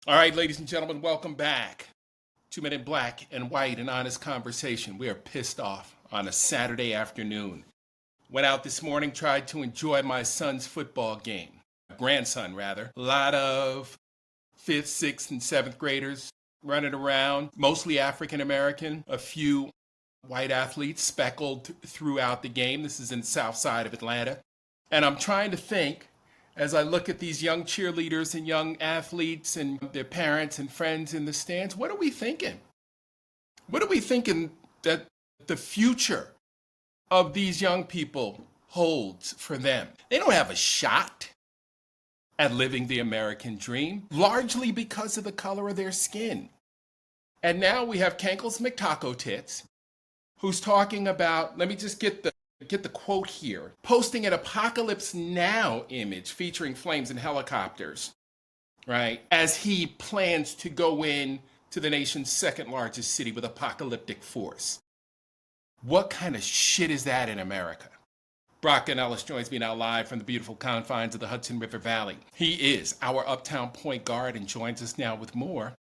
All right, ladies and gentlemen, welcome back to Men in Black and White, an honest conversation. We are pissed off on a Saturday afternoon. Went out this morning, tried to enjoy my son's football game, grandson rather. A lot of 5th, 6th, and 7th graders running around, mostly African American, a few white athletes speckled throughout the game. This is in the south side of Atlanta. And I'm trying to think, as I look at these young cheerleaders and young athletes and their parents and friends in the stands, what are we thinking? What are we thinking that the future of these young people holds for them? They don't have a shot at living the American dream, largely because of the color of their skin. And now we have Kankles McTaco Tits, who's talking about, let me just get the quote here, posting an Apocalypse Now image featuring flames and helicopters, right? As he plans to go in to the nation's second largest city with apocalyptic force. What kind of shit is that in America? Brock Ganeles joins me now live from the beautiful confines of the Hudson River Valley. He is our uptown point guard and joins us now with more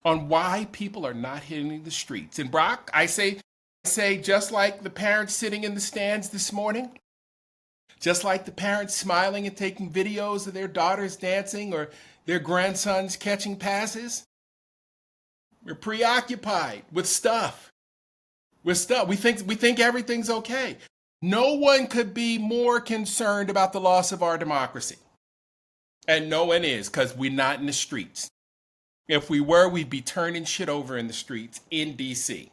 on why people are not hitting the streets. And Brock, I say just like the parents sitting in the stands this morning, just like the parents smiling and taking videos of their daughters dancing or their grandsons catching passes, we're preoccupied with stuff. We think everything's okay. No one could be more concerned about the loss of our democracy. And no one is, because we're not in the streets. If we were, we'd be turning shit over in the streets in DC.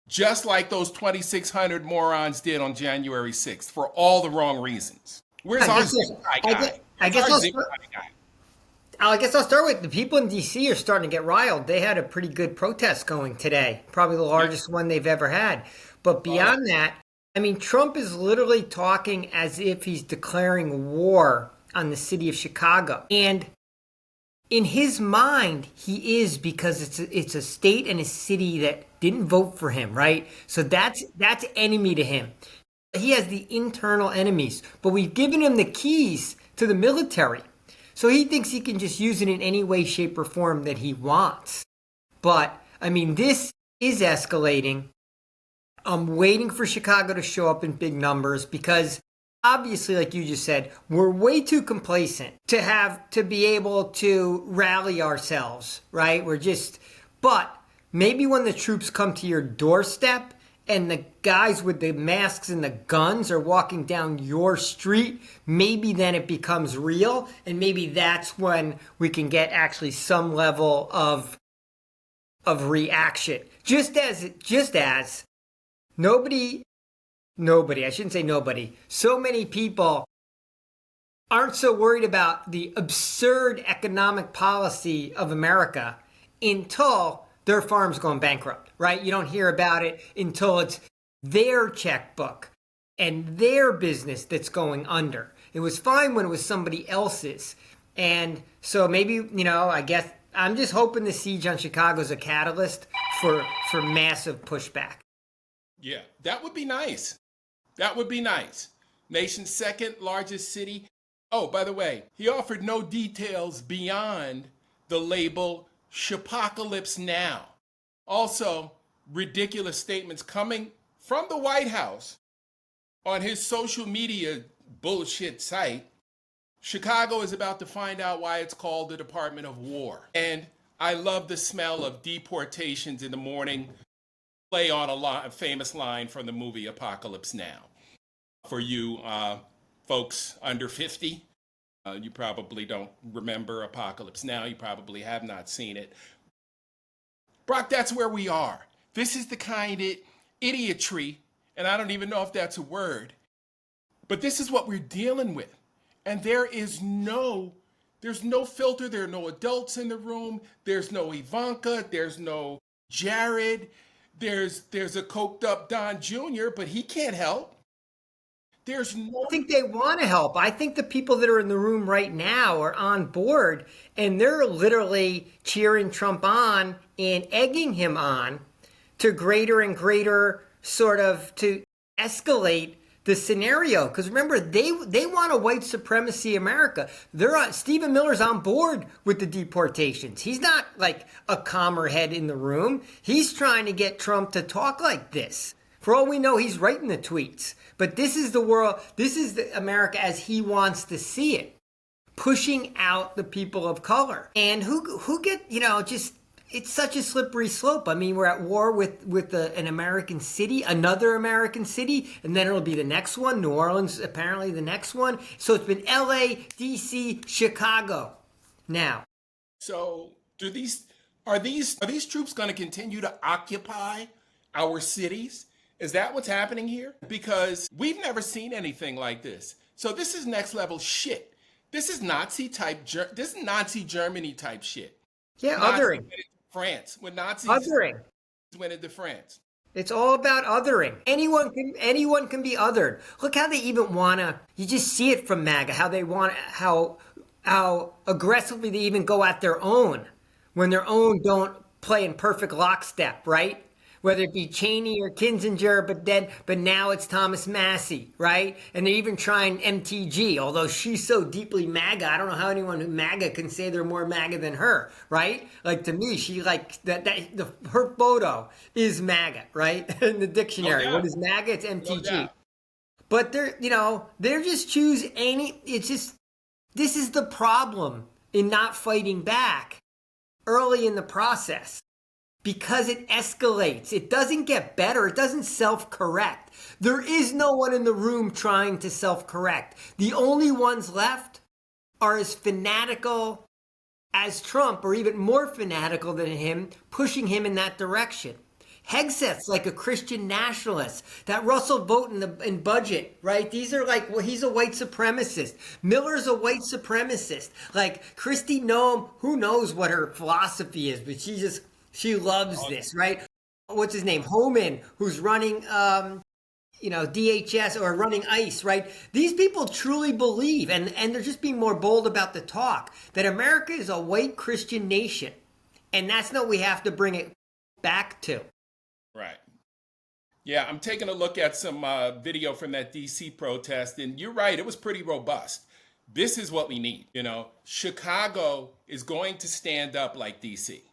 Just like those 2,600 morons did on January 6th for all the wrong reasons. Where's our zip guy? I guess I'll start with the people in D.C. are starting to get riled. They had a pretty good protest going today, probably the largest one they've ever had. But beyond that, I mean, Trump is literally talking as if he's declaring war on the city of Chicago. And in his mind, he is, because it's a state and a city that didn't vote for him, right? So that's enemy to him. He has the internal enemies, but we've given him the keys to the military. So he thinks he can just use it in any way, shape, or form that he wants. But, I mean, this is escalating. I'm waiting for Chicago to show up in big numbers because obviously, like you just said, we're way too complacent to be able to rally ourselves, right? But maybe when the troops come to your doorstep and the guys with the masks and the guns are walking down your street, maybe then it becomes real. And maybe that's when we can get actually some level of reaction. Just as nobody, I shouldn't say nobody, so many people aren't so worried about the absurd economic policy of America until their farm's going bankrupt, right? You don't hear about it until it's their checkbook and their business that's going under. It was fine when it was somebody else's. And so maybe, I guess I'm just hoping the siege on Chicago is a catalyst for massive pushback. Yeah, that would be nice. That would be nice. Nation's second largest city. Oh, by the way, he offered no details beyond the label Shapocalypse Now. Also, ridiculous statements coming from the White House on his social media bullshit site. Chicago is about to find out why it's called the Department of War. And I love the smell of deportations in the morning. Play on a famous line from the movie Apocalypse Now. For you folks under 50, you probably don't remember Apocalypse Now. You probably have not seen it. Brock, that's where we are. This is the kind of idiotry, and I don't even know if that's a word, but this is what we're dealing with. And there's no filter. There are no adults in the room. There's no Ivanka. There's no Jared. There's a coked up Don Jr., but he can't help. I think they want to help. I think the people that are in the room right now are on board, and they're literally cheering Trump on and egging him on to greater and greater to escalate the scenario, because remember they want a white supremacy America. Stephen Miller's on board with the deportations. He's not like a calmer head in the room. He's trying to get Trump to talk like this. For all we know, he's writing the tweets. But this is the world. This is the America as he wants to see it, pushing out the people of color. And who get just. It's such a slippery slope. I mean, we're at war with an American city, another American city, and then it'll be the next one. New Orleans, apparently the next one. So it's been L.A., D.C., Chicago. Now, so are these troops going to continue to occupy our cities? Is that what's happening here? Because we've never seen anything like this. So this is next level shit. This is Nazi Germany type shit. Yeah, othering. France, when Nazis othering went into France. It's all about othering. Anyone can be othered. Look how they even wanna. You just see it from MAGA how they want how aggressively they even go at their own when their own don't play in perfect lockstep, right? Whether it be Cheney or Kinzinger, but now it's Thomas Massey, right? And they're even trying MTG, although she's so deeply MAGA. I don't know how anyone who MAGA can say they're more MAGA than her, right? Like to me, she like her photo is MAGA, right? In the dictionary, what is MAGA? It's MTG. But they're just choose any. It's just this is the problem in not fighting back early in the process. Because it escalates. It doesn't get better. It doesn't self-correct. There is no one in the room trying to self-correct. The only ones left are as fanatical as Trump, or even more fanatical than him, pushing him in that direction. Hegseth's like a Christian nationalist. That Russell Vogt in Budget, right? These are like, well, he's a white supremacist. Miller's a white supremacist. Like Kristi Noem, who knows what her philosophy is, but she loves this, right? What's his name? Homan, who's running, DHS or running ICE, right? These people truly believe, and they're just being more bold about the talk, that America is a white Christian nation. And that's what we have to bring it back to. Right. Yeah, I'm taking a look at some video from that D.C. protest, and you're right, it was pretty robust. This is what we need. Chicago is going to stand up like D.C.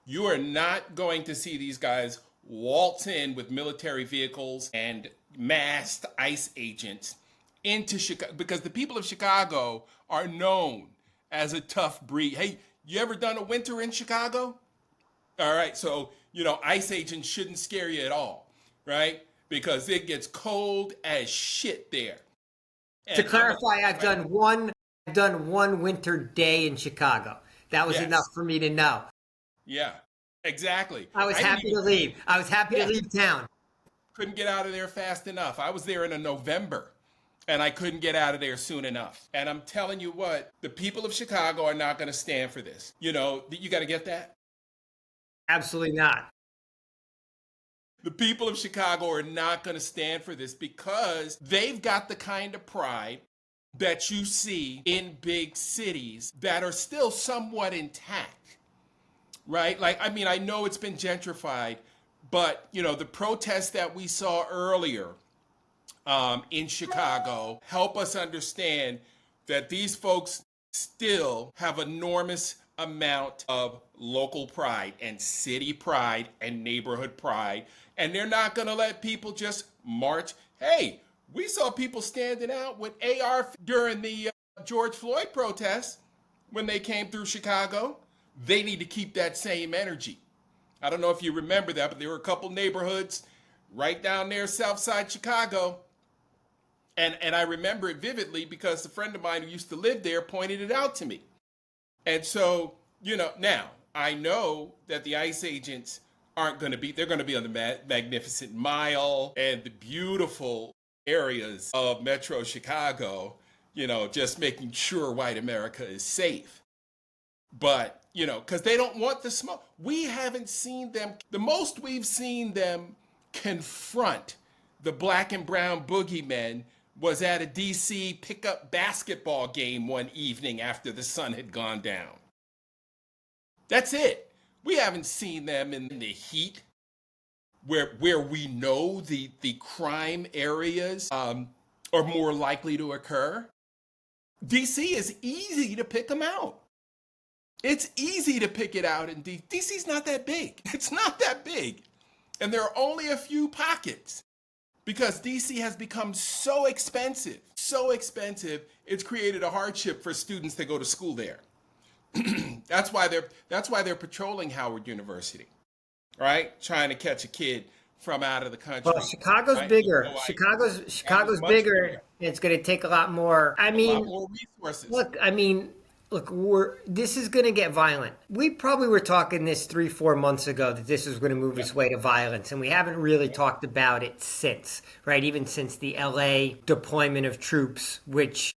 You are not going to see these guys waltz in with military vehicles and masked ICE agents into Chicago, because the people of Chicago are known as a tough breed. Hey, you ever done a winter in Chicago? All right, so, ICE agents shouldn't scare you at all, right? Because it gets cold as shit there. And to clarify, I've done one winter day in Chicago. That was enough for me to know. Yeah, exactly. I was happy to leave. I was happy to leave town. Couldn't get out of there fast enough. I was there in November, and I couldn't get out of there soon enough. And I'm telling you what, the people of Chicago are not going to stand for this. You got to get that? Absolutely not. The people of Chicago are not going to stand for this because they've got the kind of pride that you see in big cities that are still somewhat intact. Right? I know it's been gentrified, but, the protests that we saw earlier in Chicago help us understand that these folks still have enormous amount of local pride and city pride and neighborhood pride, and they're not going to let people just march. Hey, we saw people standing out with AR during the George Floyd protests when they came through Chicago. They need to keep that same energy. I don't know if you remember that, but there were a couple neighborhoods right down there, south side Chicago. And I remember it vividly because a friend of mine who used to live there pointed it out to me. And so, now I know that the ICE agents they're going to be on the Magnificent Mile and the beautiful areas of Metro Chicago, just making sure white America is safe. But, because they don't want the smoke. We haven't seen them. The most we've seen them confront the black and brown boogeymen was at a D.C. pickup basketball game one evening after the sun had gone down. That's it. We haven't seen them in the heat where we know the crime areas are more likely to occur, DC is easy to pick them out. It's easy to pick it out, and DC's not that big. It's not that big. And there are only a few pockets because DC has become so expensive, it's created a hardship for students that go to school there. That's why they're patrolling Howard University, right? Trying to catch a kid from out of the country. Well, Chicago's right? bigger. No, Chicago's bigger. It's going to take a lot more. I mean, a lot more resources. This is going to get violent. We probably were talking this 3-4 months ago that this was going to move its way to violence, and we haven't really talked about it since, right? Even since the LA deployment of troops, which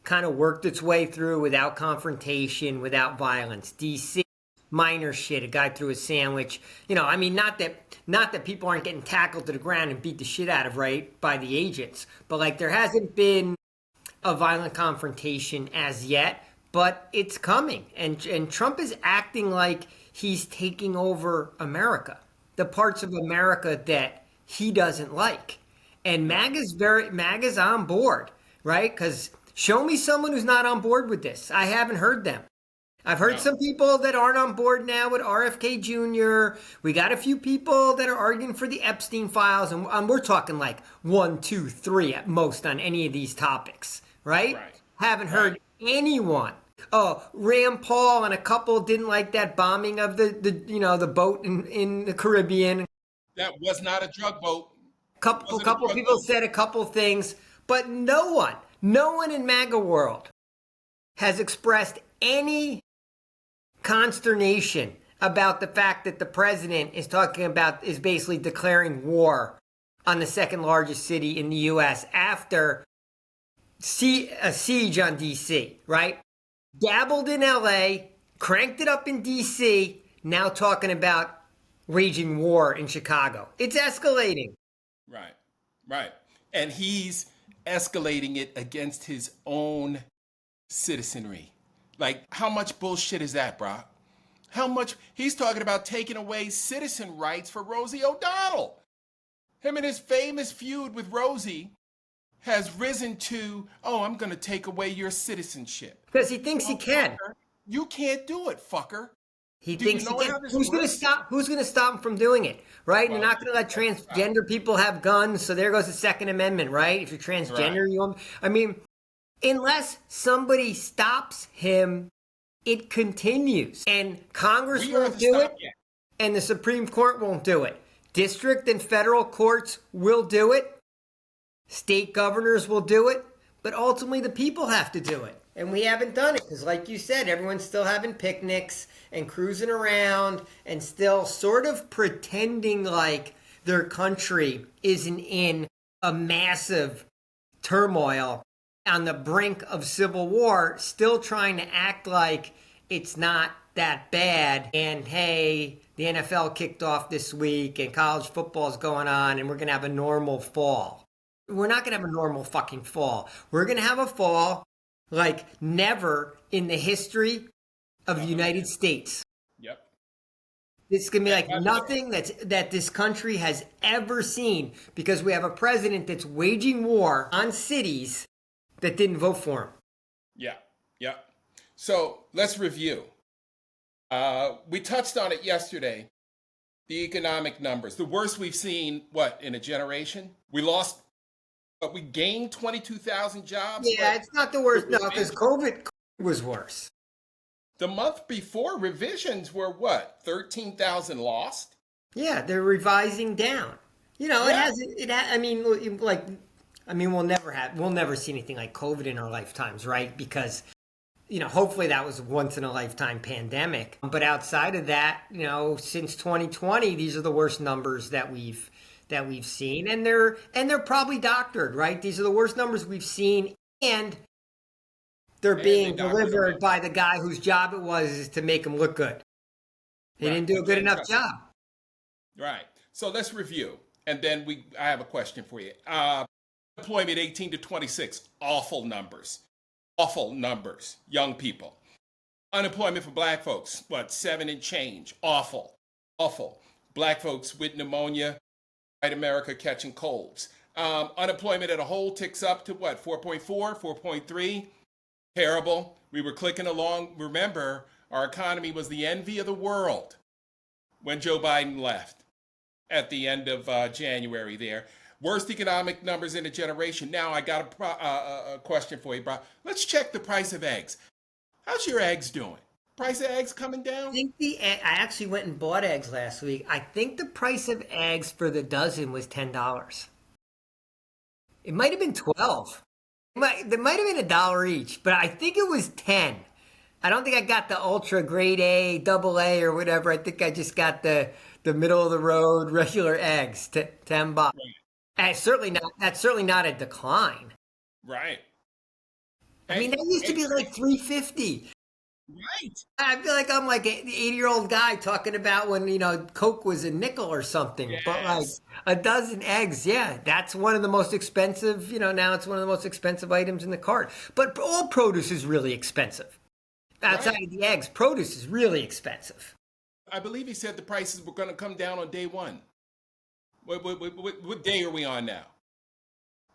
kind of worked its way through without confrontation, without violence. DC, minor shit. A guy threw a sandwich. Not that people aren't getting tackled to the ground and beat the shit out of, right, by the agents, but like there hasn't been a violent confrontation as yet. But it's coming, and Trump is acting like he's taking over America, the parts of America that he doesn't like. And MAGA's on board, right? Because show me someone who's not on board with this. I haven't heard them. I've heard some people that aren't on board now with RFK Jr. We got a few people that are arguing for the Epstein files, and we're talking like 1, 2, 3 at most on any of these topics, right? Haven't heard anyone. Oh, Rand Paul and a couple didn't like that bombing of the boat in the Caribbean. That was not a drug boat. Couple people said a couple things, but no one in MAGA world has expressed any consternation about the fact that the president is basically declaring war on the second largest city in the U.S. after a siege on D.C., right? Dabbled in LA, cranked it up in DC, now talking about waging war in Chicago. It's escalating. Right. And he's escalating it against his own citizenry. Like, how much bullshit is that, Brock? How much? He's talking about taking away citizen rights for Rosie O'Donnell. Him and his famous feud with Rosie has risen to, I'm going to take away your citizenship. Because he thinks he can. Fucker, you can't do it, fucker. He thinks he can. Who's going to stop him from doing it, right? Well, they're not going to let transgender people have guns, so there goes the Second Amendment, right? If you're transgender, unless somebody stops him, it continues. And Congress won't do it, and the Supreme Court won't do it. District and federal courts will do it. State governors will do it, but ultimately the people have to do it. And we haven't done it because, like you said, everyone's still having picnics and cruising around and still sort of pretending like their country isn't in a massive turmoil on the brink of civil war, still trying to act like it's not that bad. And hey, the NFL kicked off this week and college football is going on and we're going to have a normal fall. We're not going to have a normal fucking fall. We're going to have a fall like never in the history of the United States. Yep. It's going to be like nothing that this country has ever seen because we have a president that's waging war on cities that didn't vote for him. Yeah. So let's review. We touched on it yesterday. The economic numbers, the worst we've seen, in a generation? We gained 22,000 jobs. Yeah, it's not the worst. No, because COVID was worse. The month before, revisions were 13,000 lost? Yeah, they're revising down. We'll never see anything like COVID in our lifetimes, right? Because, hopefully that was a once in a lifetime pandemic. But outside of that, since 2020, these are the worst numbers that we've seen, and they're probably doctored, right? These are the worst numbers we've seen, and they're being delivered by the guy whose job it was to make them look good. He didn't do a good enough job. Right. So let's review, and then I have a question for you. Employment 18 to 26, awful numbers, young people. Unemployment for black folks, 7 and change, awful. Black folks with pneumonia, America catching colds. Unemployment at a whole ticks up to what, 4.4, 4.3? Terrible. We were clicking along. Remember, our economy was the envy of the world when Joe Biden left at the end of January there. Worst economic numbers in a generation. Now, I got a question for you, bro. Let's check the price of eggs. How's your eggs doing? Price of eggs coming down? I actually went and bought eggs last week. I think the price of eggs for the dozen was $10. It might have been 12. There might have been $1 each, but I think it was 10. I don't think I got the ultra grade A, double A, or whatever. I think I just got the middle of the road regular eggs, $10. Right. That's certainly not a decline. Right. I mean, that used to be like $3.50. Right. I feel like I'm like an 80-year-old guy talking about when, Coke was a nickel or something. Yes. But like a dozen eggs, yeah, that's one of the most expensive, now it's one of the most expensive items in the cart. But all produce is really expensive. Outside of the eggs, produce is really expensive. I believe he said the prices were going to come down on day one. What day are we on now?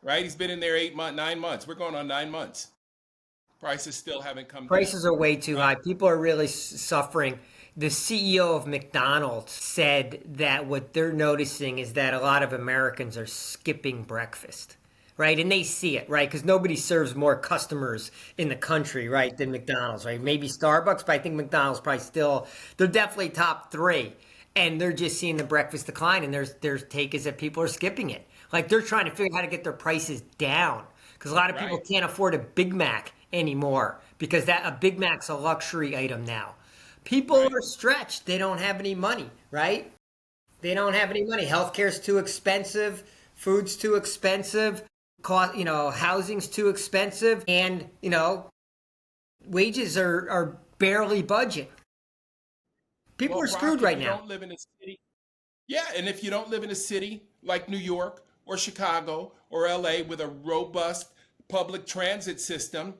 Right? He's been in there 9 months. We're going on 9 months. Prices still haven't come down. Prices are way too high. People are really suffering. The CEO of McDonald's said that what they're noticing is that a lot of Americans are skipping breakfast, right? And they see it, right? Because nobody serves more customers in the country, right, than McDonald's, right? Maybe Starbucks, but I think McDonald's probably they're definitely top 3. And they're just seeing the breakfast decline, and their take is that people are skipping it. Like they're trying to figure out how to get their prices down because a lot of people can't afford a Big Mac anymore because a Big Mac's a luxury item now. People are stretched. They don't have any money, right? They don't have any money. Healthcare's too expensive. Food's too expensive. Housing's too expensive. And, wages are barely budging. People are screwed right now. Don't live in a city. Yeah, and if you don't live in a city like New York or Chicago or LA with a robust public transit system,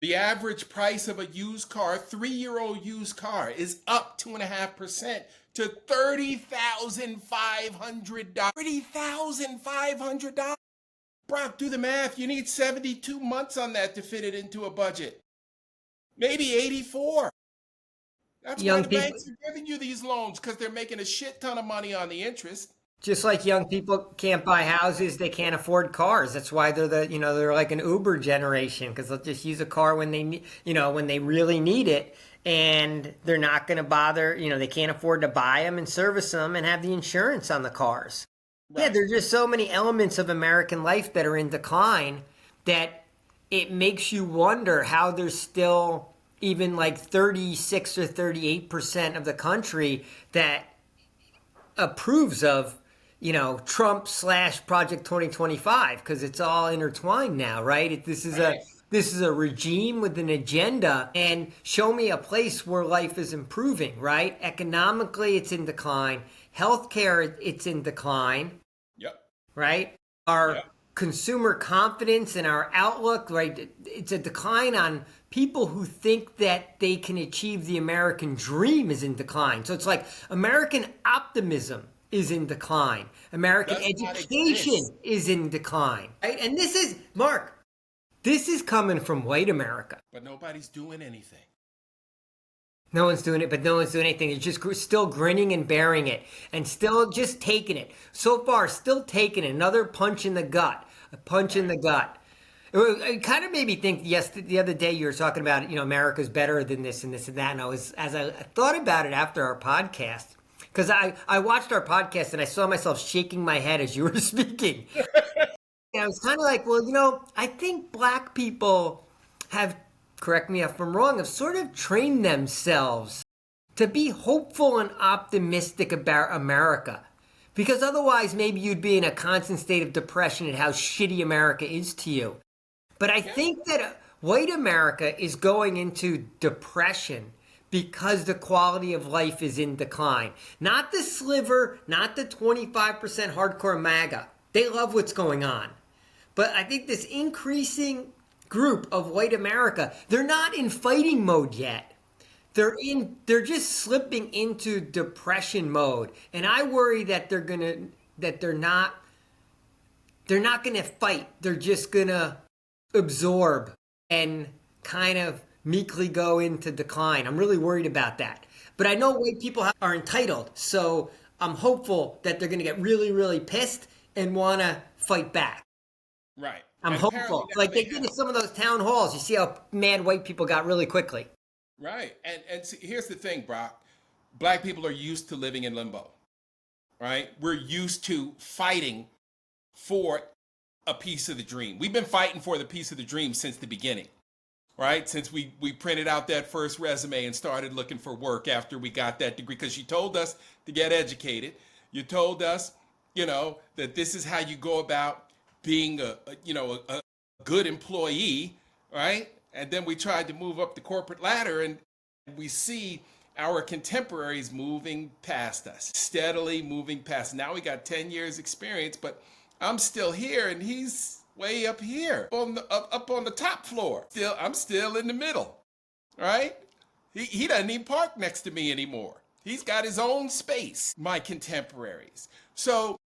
the average price of a used car, 3-year-old used car, is up 2.5% to $30,500. $30,500. Brock, do the math. You need 72 months on that to fit it into a budget. Maybe 84. That's why the banks are giving you these loans, because they're making a shit ton of money on the interest. Just like young people can't buy houses, they can't afford cars. That's why they're like an Uber generation, because they'll just use a car when they when they really need it, and they're not going to bother. They can't afford to buy them and service them and have the insurance on the cars. Right. Yeah, there's just so many elements of American life that are in decline that it makes you wonder how there's still even like 36 or 38% of the country that approves of, Trump / Project 2025, because it's all intertwined now, right? This is a regime with an agenda, and show me a place where life is improving, right? Economically, it's in decline. Healthcare, it's in decline. Yep. Right? Our consumer confidence and our outlook, right? It's a decline on people who think that they can achieve the American dream is in decline. So it's like American optimism is in decline. American education is in decline. Right? And this is, Mark, this is coming from white America. But nobody's doing anything. No one's doing it, but no one's doing anything. It's just still grinning and bearing it and still just taking it. So far, still taking it. Another punch in the gut. A punch in the gut. It kind of made me think, the other day you were talking about, America's better than this and this and that. And as I thought about it after our podcast, because I watched our podcast and I saw myself shaking my head as you were speaking. And I was kind of like, well, I think black people have, correct me if I'm wrong, have sort of trained themselves to be hopeful and optimistic about America. Because otherwise, maybe you'd be in a constant state of depression at how shitty America is to you. But I think that white America is going into depression because the quality of life is in decline. Not the sliver, not the 25% hardcore MAGA. They love what's going on. But I think this increasing group of white America, they're not in fighting mode yet. They're just slipping into depression mode. And I worry that they're going to that they're not going to fight. They're just going to absorb and kind of meekly go into decline. I'm really worried about that. But I know white people are entitled, so I'm hopeful that they're going to get really, really pissed and want to fight back. Right. I'm hopeful. Like they did in some of those town halls. You see how mad white people got really quickly. Right. And see, here's the thing, Brock. Black people are used to living in limbo, right? We're used to fighting for a piece of the dream. We've been fighting for the piece of the dream since the beginning, right? Since we printed out that first resume and started looking for work after we got that degree, because you told us to get educated. You told us, that this is how you go about being a good employee, right? And then we tried to move up the corporate ladder, and we see our contemporaries moving past us, steadily moving past. Now we got 10 years experience, but I'm still here and he's way up here up on the top floor. I'm still in the middle, right? He doesn't even park next to me anymore. He's got his own space, my contemporaries. So,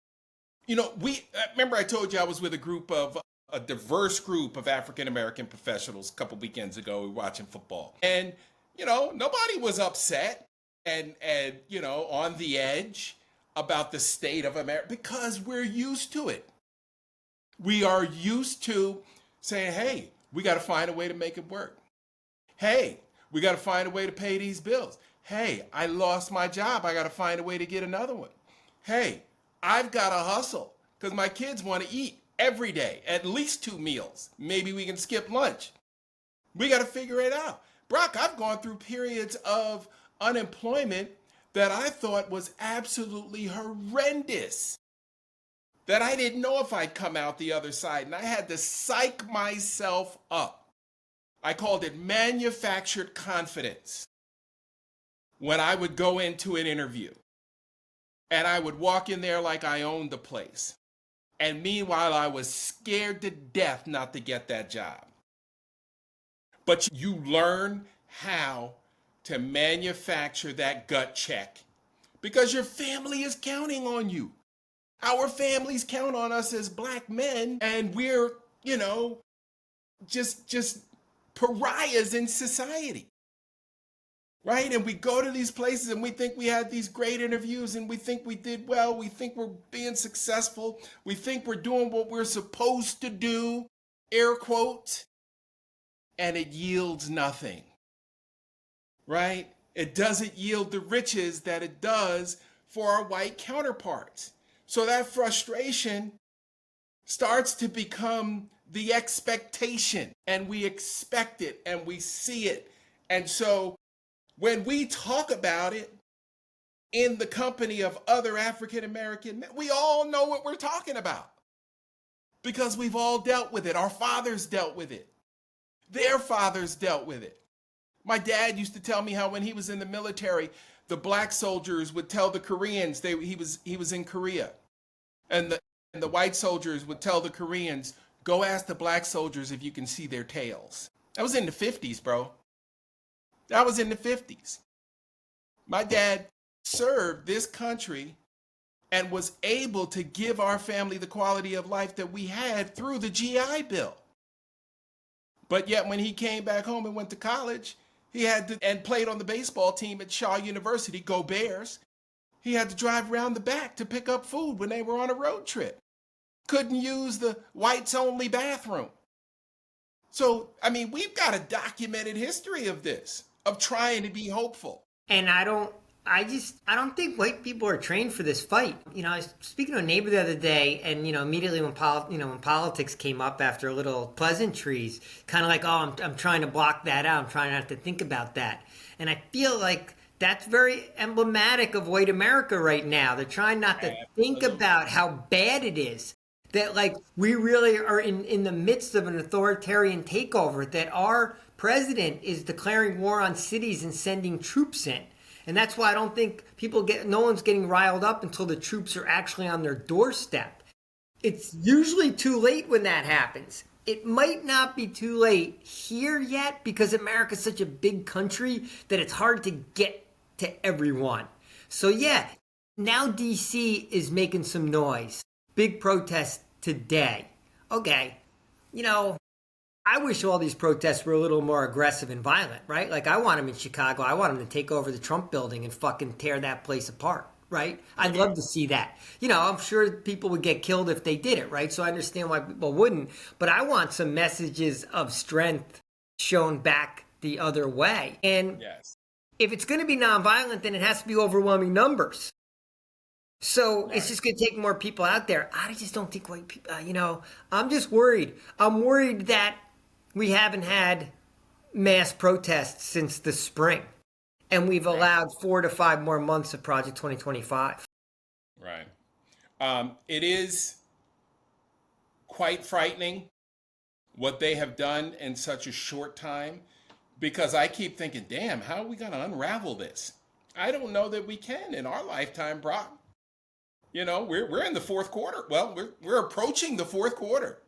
remember I told you I was with a diverse group of African-American professionals a couple weekends ago. We were watching football. And, nobody was upset and on the edge about the state of America because we're used to it. We are used to saying, hey, we got to find a way to make it work. Hey, we got to find a way to pay these bills. Hey, I lost my job. I got to find a way to get another one. Hey, I've got to hustle because my kids want to eat every day, at least 2 meals. Maybe we can skip lunch. We got to figure it out. Brock, I've gone through periods of unemployment that I thought was absolutely horrendous, that I didn't know if I'd come out the other side, and I had to psych myself up. I called it manufactured confidence. When I would go into an interview, and I would walk in there like I owned the place, and meanwhile I was scared to death not to get that job. But you learn how to manufacture that gut check because your family is counting on you. Our families count on us as black men, and we're, just pariahs in society, right? And we go to these places and we think we had these great interviews and we think we did well. We think we're being successful. We think we're doing what we're supposed to do, air quotes, and it yields nothing, right? It doesn't yield the riches that it does for our white counterparts. So that frustration starts to become the expectation, and we expect it and we see it. And so when we talk about it in the company of other African American men, we all know what we're talking about because we've all dealt with it. Our fathers dealt with it. Their fathers dealt with it. My dad used to tell me how when he was in the military, the black soldiers would tell the Koreans he was in Korea. And the white soldiers would tell the Koreans, go ask the black soldiers if you can see their tails. That was in the 50s, bro. That was in the 50s. My dad served this country and was able to give our family the quality of life that we had through the GI Bill. But yet when he came back home and went to college, he had to, and played on the baseball team at Shaw University, go Bears. He had to drive around the back to pick up food when they were on a road trip. Couldn't use the whites only bathroom. So, we've got a documented history of this, of trying to be hopeful. And I don't think white people are trained for this fight. I was speaking to a neighbor the other day, and immediately when politics came up after a little pleasantries, kind of like, oh, I'm trying to block that out. I'm trying not to think about that. And I feel like that's very emblematic of white America right now. They're trying not to think about how bad it is. That we really are in the midst of an authoritarian takeover, that our president is declaring war on cities and sending troops in. And that's why I don't think no one's getting riled up until the troops are actually on their doorstep. It's usually too late when that happens. It might not be too late here yet because America's such a big country that it's hard to get to everyone. So yeah, Now DC is making some noise. Big protest today. Okay, you know, I wish all these protests were a little more aggressive and violent, right? Like, I want them in Chicago. I want them to take over the Trump building and fucking tear that place apart, right? I'd love to see that. I'm sure people would get killed if they did it, right? So I understand why people wouldn't. But I want some messages of strength shown back the other way. And Yes. if it's going to be nonviolent, then it has to be overwhelming numbers. So it's just going to take more people out there. I just don't think white people, I'm just worried. I'm worried that we haven't had mass protests since the spring, and we've allowed 4 to 5 more months of Project 2025. Right. It is quite frightening what they have done in such a short time, because I keep thinking, damn, how are we going to unravel this? I don't know that we can in our lifetime, Brock. We're in the fourth quarter. Well, we're approaching the fourth quarter.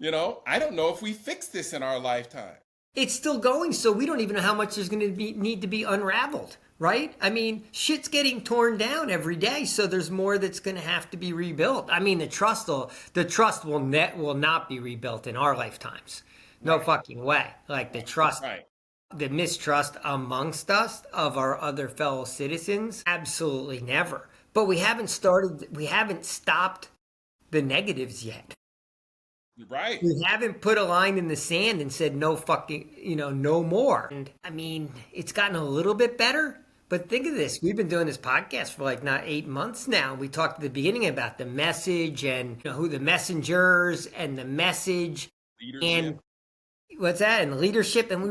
I don't know if we fix this in our lifetime. It's still going, so we don't even know how much there's going to need to be unraveled, right? I mean, shit's getting torn down every day, so there's more that's going to have to be rebuilt. I mean, the trust will not be rebuilt in our lifetimes. No fucking way. Like, the trust, the mistrust amongst us of our other fellow citizens, absolutely never. But we haven't stopped the negatives yet. Right. We haven't put a line in the sand and said no fucking, no more. And I mean, it's gotten a little bit better, but think of this. We've been doing this podcast for like not 8 months now. We talked at the beginning about the message and who the messengers and the message. Leadership. And what's that? And leadership. And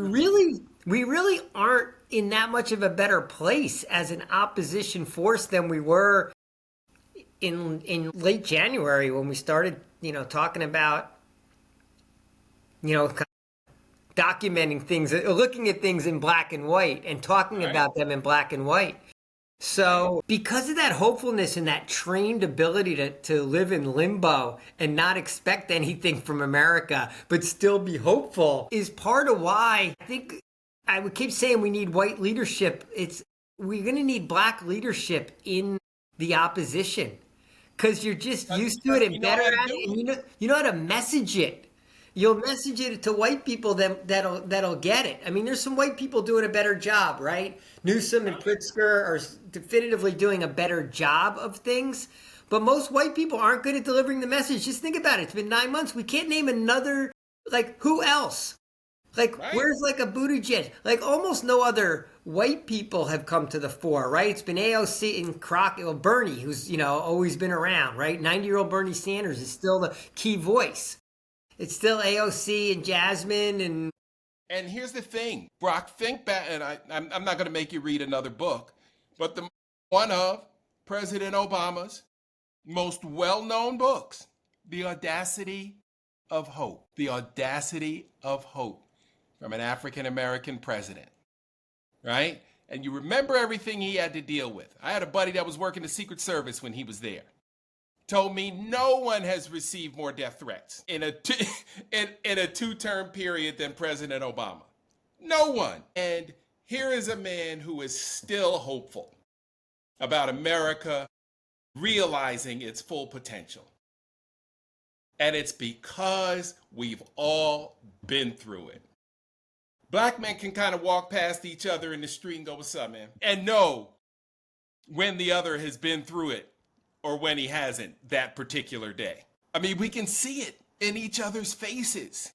we really aren't in that much of a better place as an opposition force than we were in late January when we started, talking about, documenting things, looking at things in black and white and talking about them in black and white. So because of that hopefulness and that trained ability to live in limbo and not expect anything from America, but still be hopeful, is part of why I think I would keep saying we need white leadership. We're going to need black leadership in the opposition because you're just used to it and better at it. And you know how to message it. You'll message it to white people that'll get it. I mean, there's some white people doing a better job, right? Newsom and Pritzker are definitively doing a better job of things. But most white people aren't good at delivering the message. Just think about it. It's been 9 months. We can't name another, who else? Where's a Buttigieg? Almost no other white people have come to the fore, right? It's been AOC and Crockett, Bernie, who's, always been around, right? 90-year-old Bernie Sanders is still the key voice. It's still AOC and Jasmine And here's the thing, Brock, think back, and I'm not going to make you read another book, but one of President Obama's most well-known books, The Audacity of Hope. The Audacity of Hope, from an African-American president, right? And you remember everything he had to deal with. I had a buddy that was working the Secret Service when he was there. Told me no one has received more death threats in a two-term period than President Obama. No one. And here is a man who is still hopeful about America realizing its full potential. And it's because we've all been through it. Black men can kind of walk past each other in the street and go, "What's up, man?" and know when the other has been through it or when he hasn't that particular day. I mean, we can see it in each other's faces.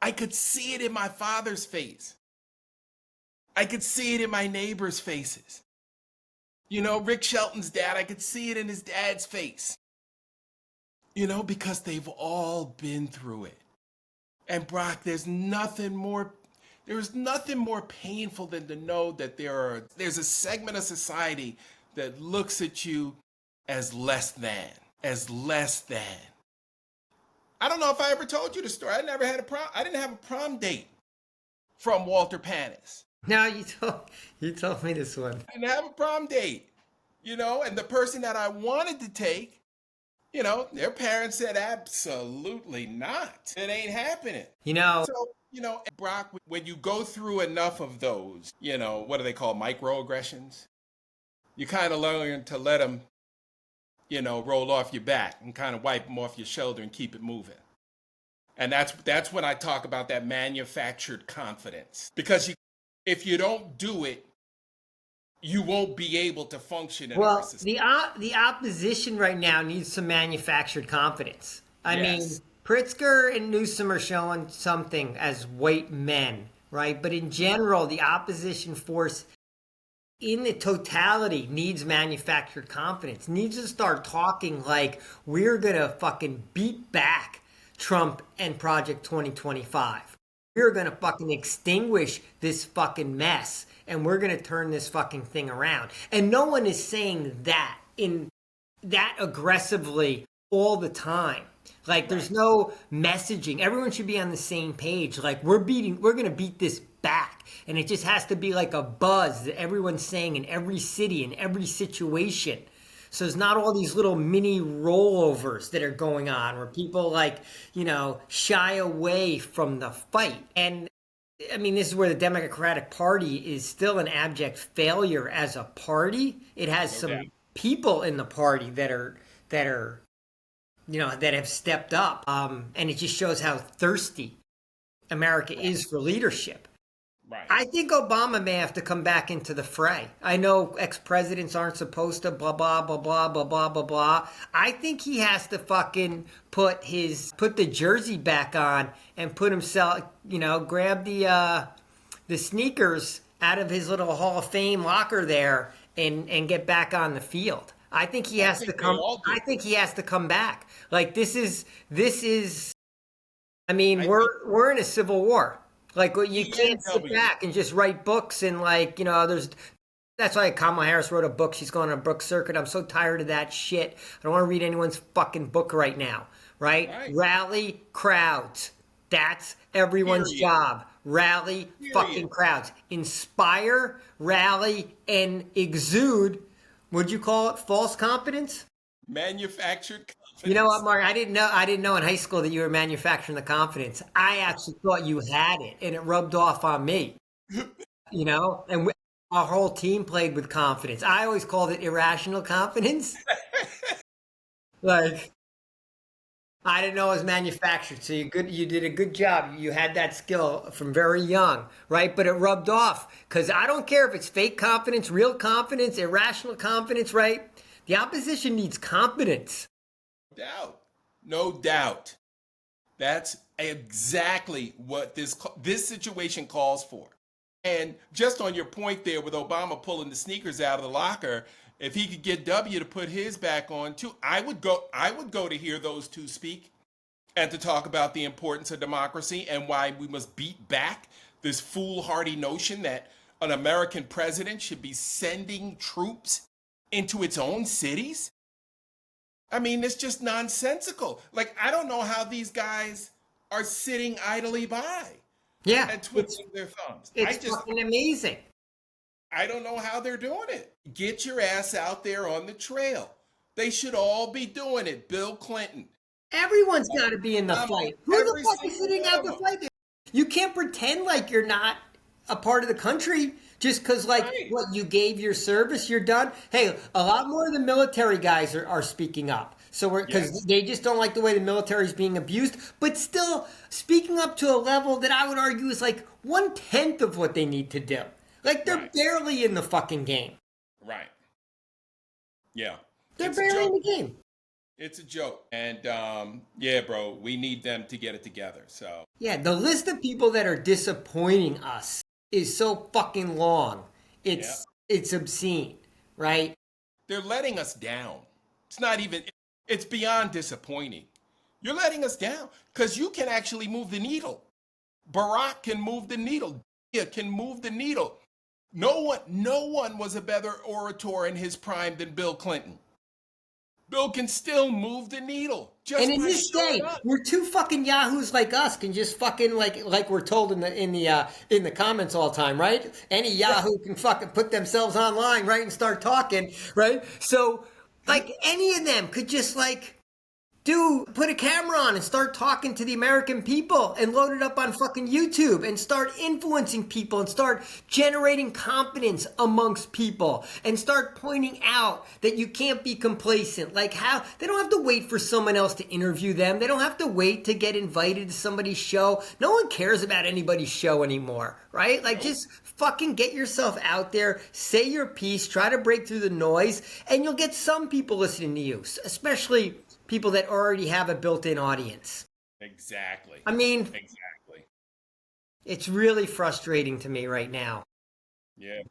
I could see it in my father's face. I could see it in my neighbor's faces. Rick Shelton's dad, I could see it in his dad's face. Because they've all been through it. And Brock, there's nothing more painful than to know that there's a segment of society that looks at you as less than. I don't know if I ever told you the story. I didn't have a prom date from Walter Pannis. No, you told me this one. I didn't have a prom date, and the person that I wanted to take, their parents said absolutely not. It ain't happening. So, Brock, when you go through enough of those, what do they call microaggressions? You kind of learn to let them, roll off your back and kind of wipe them off your shoulder and keep it moving. And that's when I talk about that manufactured confidence. Because if you don't do it, you won't be able to function in our society. The opposition right now needs some manufactured confidence. I mean, Yes. Pritzker and Newsom are showing something as white men, right? But in general, the opposition force in the totality needs manufactured confidence, needs to start talking like we're going to fucking beat back Trump and Project 2025. We're going to fucking extinguish this fucking mess and we're going to turn this fucking thing around. And no one is saying that in that aggressively all the time. Like there's no messaging. Everyone should be on the same page. Like we're going to beat this back. And it just has to be like a buzz that everyone's saying in every city, in every situation. So there's not all these little mini rollovers that are going on where people shy away from the fight. And I mean, this is where the Democratic Party is still an abject failure as a party. It has some people in the party that have stepped up. And it just shows how thirsty America is for leadership. Right. I think Obama may have to come back into the fray. I know ex-presidents aren't supposed to blah, blah, blah, blah, blah, blah, blah, blah. I think he has to fucking put the jersey back on and put himself, grab the sneakers out of his little Hall of Fame locker there and get back on the field. I think he has to come. I think he has to come back. Like this is. I mean, we're in a civil war. Like you can't sit back and just write books and that's why Kamala Harris wrote a book. She's going on a book circuit. I'm so tired of that shit. I don't want to read anyone's fucking book right now. Right? Rally crowds. That's everyone's job. Rally fucking crowds. Inspire, rally, and exude. What'd you call it? False confidence? Manufactured confidence. You know what, Mark? I didn't know in high school that you were manufacturing the confidence. I actually thought you had it, and it rubbed off on me. And our whole team played with confidence. I always called it irrational confidence. Like, I didn't know it was manufactured. So you did a good job. You had that skill from very young, right? But it rubbed off because I don't care if it's fake confidence, real confidence, irrational confidence, right? The opposition needs confidence. No doubt. That's exactly what this situation calls for. And just on your point there with Obama pulling the sneakers out of the locker, if he could get W to put his back on too, I would go to hear those two speak and to talk about the importance of democracy and why we must beat back this foolhardy notion that an American president should be sending troops into its own cities. I mean, it's just nonsensical. Like, I don't know how these guys are sitting idly by. Yeah. And twiddling their thumbs. It's fucking amazing. I don't know how they're doing it. Get your ass out there on the trail. They should all be doing it. Bill Clinton. Everyone's got to be in the fight. Who the fuck is sitting out the fight? You can't pretend like you're not a part of the country just because, what you gave your service, you're done. Hey, a lot more of the military guys are speaking up. So because they just don't like the way the military is being abused, but still speaking up to a level that I would argue is like 1/10 of what they need to do. Like they're barely in the fucking game. Right. Yeah. They're barely in the game. It's a joke. And bro, we need them to get it together. So yeah, the list of people that are disappointing us is so fucking long. It's obscene, right? They're letting us down. It's beyond disappointing. You're letting us down because you can actually move the needle. Barack can move the needle. Dia can move the needle. No one was a better orator in his prime than Bill Clinton. Bill can still move the needle. And in this day, we're two fucking yahoos like us can just fucking like we're told in the comments all the time, right? Any yahoo can fucking put themselves online, right, and start talking, right? So like any of them could just Put a camera on and start talking to the American people and load it up on fucking YouTube and start influencing people and start generating confidence amongst people and start pointing out that you can't be complacent. Like how they don't have to wait for someone else to interview them. They don't have to wait to get invited to somebody's show. No one cares about anybody's show anymore, right? Like just fucking get yourself out there, say your piece, try to break through the noise, and you'll get some people listening to you, especially people that already have a built-in audience. Exactly. I mean, Exactly. it's really frustrating to me right now. Yeah.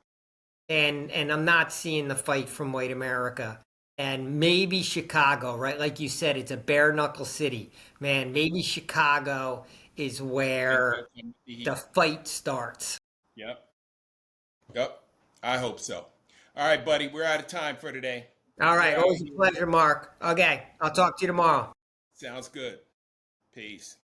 And I'm not seeing the fight from white America. And maybe Chicago, right? Like you said, it's a bare knuckle city. Man, maybe Chicago is where the fight starts. Yep. Yep. I hope so. All right, buddy. We're out of time for today. All right, We're out always a here. pleasure, Mark. Okay, I'll talk to you tomorrow. Sounds good. Peace.